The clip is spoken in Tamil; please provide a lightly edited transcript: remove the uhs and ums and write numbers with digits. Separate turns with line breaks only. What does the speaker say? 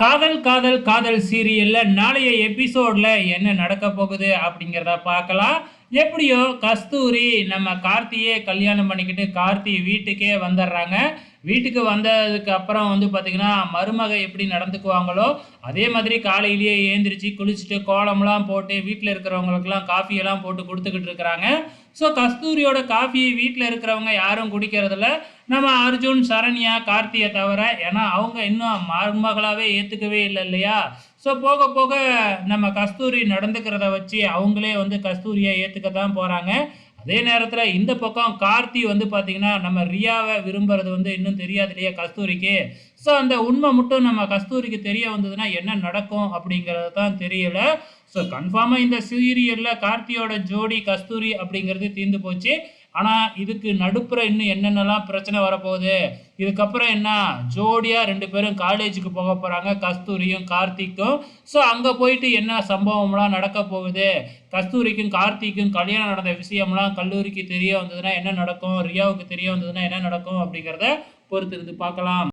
காதல் காதல் காதல் சீரியல்ல நாளைய எபிசோட்ல என்ன நடக்க போகுது அப்படிங்கிறத பார்க்கலாம். எப்படியோ கஸ்தூரி நம்ம கார்த்தியே கல்யாணம் பண்ணிக்கிட்டு கார்த்தி வீட்டுக்கே வந்துடுறாங்க. வீட்டுக்கு வந்ததுக்கு அப்புறம் வந்து பார்த்தீங்கன்னா, மருமக எப்படி நடந்துக்குவாங்களோ, அதே மாதிரி காலையிலேயே எழுந்திரிச்சு குளிச்சுட்டு கோலம்லாம் போட்டு வீட்ல இருக்கிறவங்களுக்கெல்லாம் காஃபியெல்லாம் போட்டு குடுத்துக்கிட்டு இருக்கிறாங்க. ஸோ கஸ்தூரியோட காஃபிய வீட்ல இருக்கிறவங்க யாரும் குடிக்கிறதில்ல. நம்ம அர்ஜுன், சரண்யா, கார்த்திய தவிர. ஏன்னா, அவங்க இன்னும் மருமகளாவே ஏத்துக்கவே இல்ல இல்லையா? ஸோ போக போக நம்ம கஸ்தூரி நடந்துக்கிறத வச்சு அவங்களே வந்து கஸ்தூரிய ஏத்துக்க தான் போறாங்க. அதே நேரத்தில இந்த பக்கம் கார்த்தி வந்து பார்த்தீங்கன்னா, நம்ம ரியாவ விரும்புறது வந்து இன்னும் தெரியாது இல்லையா கஸ்தூரிக்கு. ஸோ அந்த உண்மை மட்டும் நம்ம கஸ்தூரிக்கு தெரிய வந்ததுன்னா என்ன நடக்கும் அப்படிங்கிறது தான் தெரியல. ஸோ கன்ஃபார்மா இந்த சீரியல்ல கார்த்தியோட ஜோடி கஸ்தூரி அப்படிங்கிறது தீர்ந்து போச்சு. ஆனா, இதுக்கு நடுப்புற இன்னும் என்னென்னலாம் பிரச்சனை வரப்போகுது? இதுக்கப்புறம் என்ன ஜோடியா 2 பேரும் காலேஜுக்கு போக போறாங்க. கஸ்தூரியும், கார்த்திக்கும். ஸோ அங்க போயிட்டு என்ன சம்பவம்லாம் நடக்க போகுது? கஸ்தூரிக்கும், கார்த்திக்கும் கல்யாணம் நடந்த விஷயம்லாம் கல்லூரிக்கு தெரிய வந்ததுன்னா என்ன நடக்கும்? ரியாவுக்கு தெரிய வந்ததுன்னா என்ன நடக்கும்? அப்படிங்கிறத பொறுத்திருந்து பார்க்கலாம்.